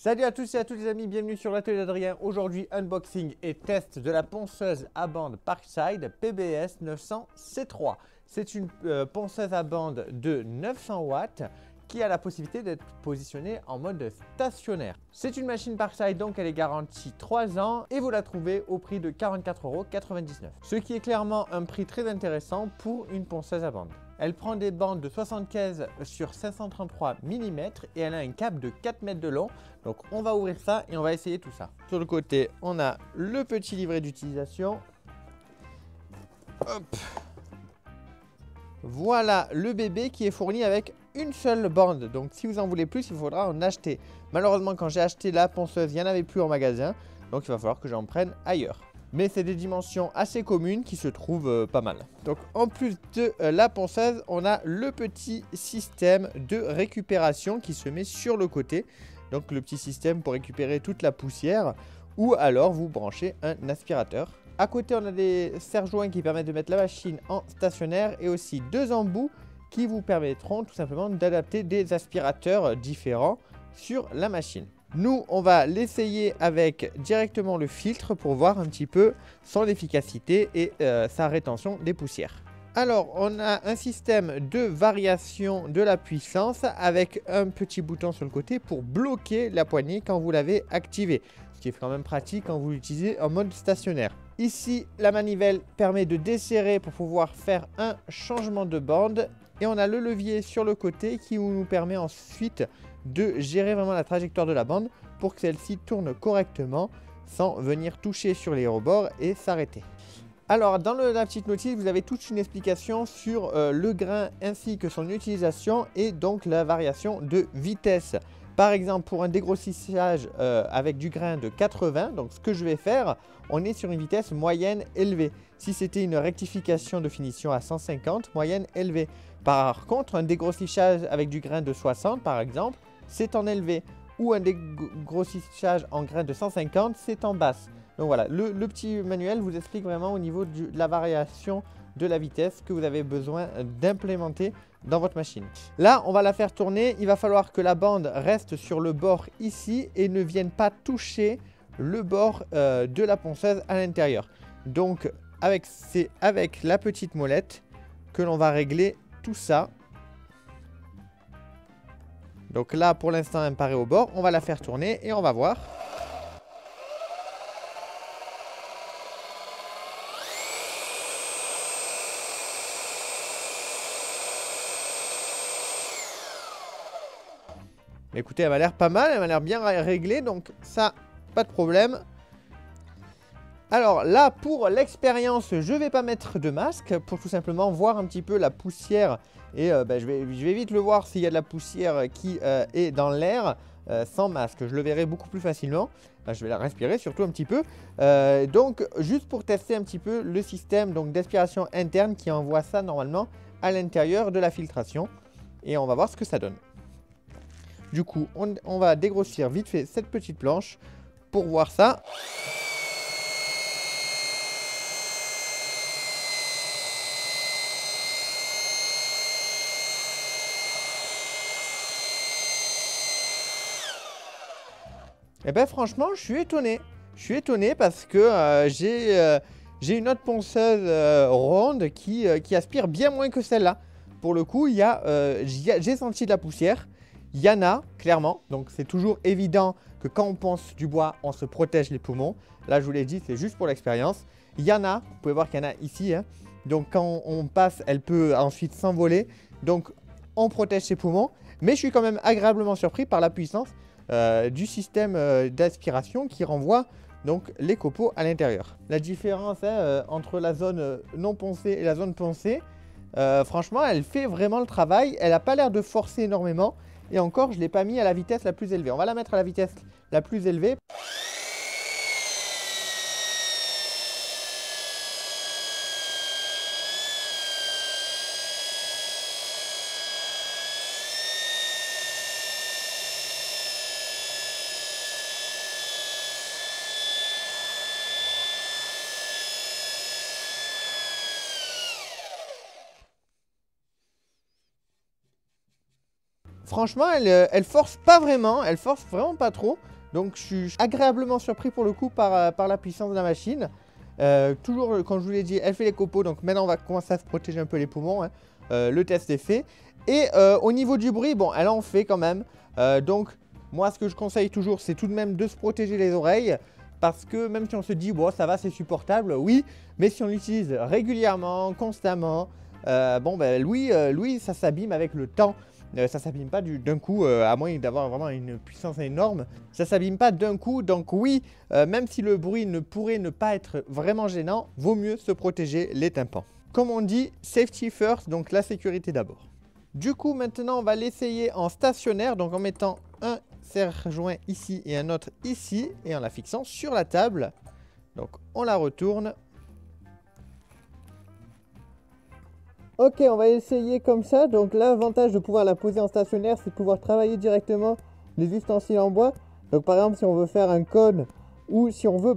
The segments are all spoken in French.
Salut à tous et à toutes les amis, bienvenue sur l'atelier d'Adrien. Aujourd'hui, unboxing et test de la ponceuse à bande Parkside PBS 900 C3. C'est une ponceuse à bande de 900 watts qui a la possibilité d'être positionnée en mode stationnaire. C'est une machine Parkside, donc elle est garantie 3 ans et vous la trouvez au prix de 44,99 €. Ce qui est clairement un prix très intéressant pour une ponceuse à bande. Elle prend des bandes de 75 sur 533 mm et elle a un câble de 4 mètres de long. Donc on va ouvrir ça et on va essayer tout ça. Sur le côté, on a le petit livret d'utilisation. Hop. Voilà le bébé qui est fourni avec une seule bande. Donc si vous en voulez plus, il faudra en acheter. Malheureusement, quand j'ai acheté la ponceuse, il n'y en avait plus en magasin. Donc il va falloir que j'en prenne ailleurs. Mais c'est des dimensions assez communes qui se trouvent pas mal. Donc en plus de la ponceuse, on a le petit système de récupération qui se met sur le côté. Donc le petit système pour récupérer toute la poussière. Ou alors vous branchez un aspirateur. À côté, on a des serre-joints qui permettent de mettre la machine en stationnaire. Et aussi deux embouts qui vous permettront tout simplement d'adapter des aspirateurs différents sur la machine. Nous, on va l'essayer avec directement le filtre pour voir un petit peu son efficacité et sa rétention des poussières. Alors, on a un système de variation de la puissance avec un petit bouton sur le côté pour bloquer la poignée quand vous l'avez activée. Ce qui est quand même pratique quand vous l'utilisez en mode stationnaire. Ici, la manivelle permet de desserrer pour pouvoir faire un changement de bande. Et on a le levier sur le côté qui nous permet ensuite de gérer vraiment la trajectoire de la bande pour que celle-ci tourne correctement sans venir toucher sur les rebords et s'arrêter. Alors dans la petite notice, vous avez toute une explication sur le grain ainsi que son utilisation et donc la variation de vitesse. Par exemple, pour un dégrossissage avec du grain de 80, donc ce que je vais faire, on est sur une vitesse moyenne élevée. Si c'était une rectification de finition à 150, moyenne élevée. Par contre, un dégrossissage avec du grain de 60, par exemple, c'est en élevé. Ou un dégrossissage en grain de 150, c'est en basse. Donc voilà, le petit manuel vous explique vraiment au niveau de la variation de la vitesse que vous avez besoin d'implémenter dans votre machine. Là, on va la faire tourner. Il va falloir que la bande reste sur le bord ici et ne vienne pas toucher le bord de la ponceuse à l'intérieur. Donc, c'est avec la petite molette que l'on va régler tout ça. Donc là, pour l'instant, elle me paraît au bord. On va la faire tourner et on va voir. Écoutez, elle m'a l'air pas mal, elle m'a l'air bien réglée, donc ça, pas de problème. Alors là, pour l'expérience, je ne vais pas mettre de masque pour tout simplement voir un petit peu la poussière. Et je vais vite le voir s'il y a de la poussière qui est dans l'air sans masque. Je le verrai beaucoup plus facilement. Je vais la respirer surtout un petit peu. Donc, juste pour tester un petit peu le système d'aspiration interne qui envoie ça normalement à l'intérieur de la filtration. Et on va voir ce que ça donne. Du coup, on va dégrossir vite fait cette petite planche pour voir ça. Et bien franchement, je suis étonné. Je suis étonné parce que j'ai une autre ponceuse ronde qui aspire bien moins que celle-là. Pour le coup, j'ai senti de la poussière. Il y en a, clairement. Donc, c'est toujours évident que quand on ponce du bois, on se protège les poumons. Là, je vous l'ai dit, c'est juste pour l'expérience. Il y en a, vous pouvez voir qu'il y en a ici. Hein. Donc, quand on passe, elle peut ensuite s'envoler. Donc, on protège ses poumons. Mais je suis quand même agréablement surpris par la puissance du système d'aspiration qui renvoie donc les copeaux à l'intérieur. La différence entre la zone non poncée et la zone poncée, franchement, elle fait vraiment le travail. Elle n'a pas l'air de forcer énormément. Et encore, je ne l'ai pas mis à la vitesse la plus élevée. On va la mettre à la vitesse la plus élevée. Franchement, elle force pas vraiment, elle force vraiment pas trop. Donc je suis agréablement surpris pour le coup par la puissance de la machine. Toujours, comme je vous l'ai dit, elle fait les copeaux. Donc maintenant, on va commencer à se protéger un peu les poumons. Hein. Le test est fait. Et au niveau du bruit, bon, elle en fait quand même. Donc moi, ce que je conseille toujours, c'est tout de même de se protéger les oreilles. Parce que même si on se dit, bon, ça va, c'est supportable, oui. Mais si on l'utilise régulièrement, constamment, bon, ben, Louis, ça s'abîme avec le temps. Ça s'abîme pas d'un coup, à moins d'avoir vraiment une puissance énorme. Ça s'abîme pas d'un coup, donc oui, même si le bruit ne pourrait ne pas être vraiment gênant, vaut mieux se protéger les tympans. Comme on dit, safety first, donc la sécurité d'abord. Du coup, maintenant, on va l'essayer en stationnaire, donc en mettant un serre-joint ici et un autre ici, et en la fixant sur la table. Donc, on la retourne. Ok, on va essayer comme ça. Donc l'avantage de pouvoir la poser en stationnaire, c'est de pouvoir travailler directement les ustensiles en bois. Donc par exemple, si on veut faire un cône ou si on veut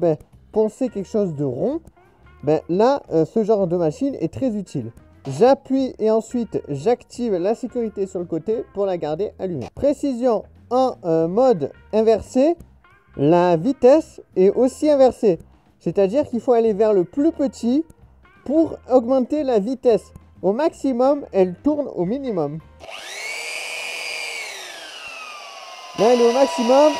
poncer quelque chose de rond, là, ce genre de machine est très utile. J'appuie et ensuite j'active la sécurité sur le côté pour la garder allumée. Précision en mode inversé, la vitesse est aussi inversée. C'est-à-dire qu'il faut aller vers le plus petit pour augmenter la vitesse. Au maximum, elle tourne au minimum. Là, elle est au maximum.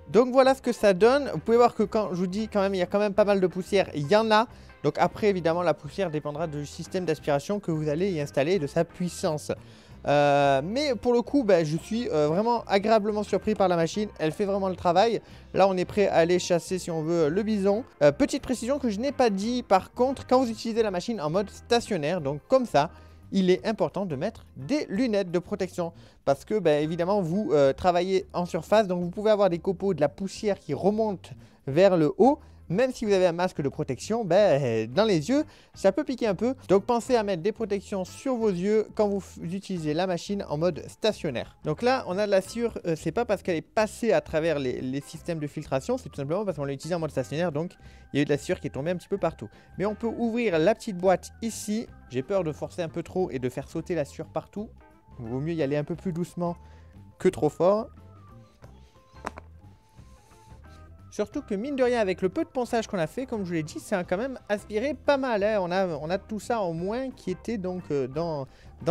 Donc voilà ce que ça donne. Vous pouvez voir que quand je vous dis quand même, il y a quand même pas mal de poussière, il y en a. Donc après, évidemment, la poussière dépendra du système d'aspiration que vous allez y installer et de sa puissance. Mais pour le coup, je suis vraiment agréablement surpris par la machine. Elle fait vraiment le travail. Là, on est prêt à aller chasser, si on veut, le bison. Petite précision que je n'ai pas dit, par contre, quand vous utilisez la machine en mode stationnaire, donc comme ça, il est important de mettre des lunettes de protection parce que évidemment vous travaillez en surface, donc vous pouvez avoir des copeaux, de la poussière qui remonte vers le haut. Même si vous avez un masque de protection, dans les yeux, ça peut piquer un peu. Donc pensez à mettre des protections sur vos yeux quand vous utilisez la machine en mode stationnaire. Donc là, on a de la sueur, c'est pas parce qu'elle est passée à travers les systèmes de filtration, c'est tout simplement parce qu'on l'a utilisé en mode stationnaire, donc il y a eu de la sueur qui est tombée un petit peu partout. Mais on peut ouvrir la petite boîte ici. J'ai peur de forcer un peu trop et de faire sauter la sueur partout. Il vaut mieux y aller un peu plus doucement que trop fort. Surtout que mine de rien, avec le peu de ponçage qu'on a fait, comme je vous l'ai dit, ça a quand même aspiré pas mal. Hein. On a tout ça en moins qui était donc dans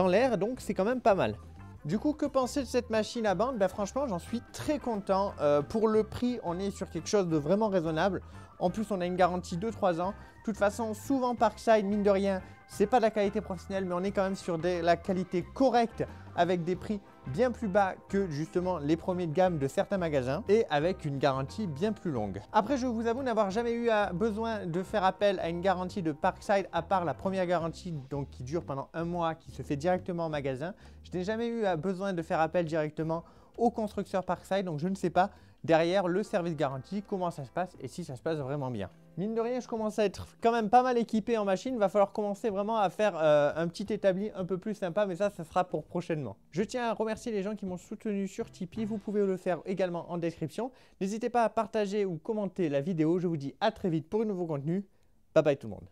l'air, donc c'est quand même pas mal. Du coup, que penser de cette machine à bande? Franchement, j'en suis très content. Pour le prix, on est sur quelque chose de vraiment raisonnable. En plus, on a une garantie de 3 ans. De toute façon, souvent Parkside, mine de rien, c'est pas de la qualité professionnelle, mais on est quand même sur la qualité correcte avec des prix bien plus bas que justement les premiers de gamme de certains magasins et avec une garantie bien plus longue. Après, je vous avoue n'avoir jamais eu besoin de faire appel à une garantie de Parkside à part la première garantie donc qui dure pendant 1 mois, qui se fait directement en magasin. Je n'ai jamais eu besoin de faire appel directement au constructeur Parkside, donc je ne sais pas derrière le service garantie comment ça se passe et si ça se passe vraiment bien. Mine de rien, je commence à être quand même pas mal équipé en machine. Il va falloir commencer vraiment à faire un petit établi un peu plus sympa, mais ça sera pour prochainement. Je tiens à remercier les gens qui m'ont soutenu sur Tipeee. Vous pouvez le faire également en description. N'hésitez pas à partager ou commenter la vidéo. Je vous dis à très vite pour un nouveau contenu. Bye bye tout le monde.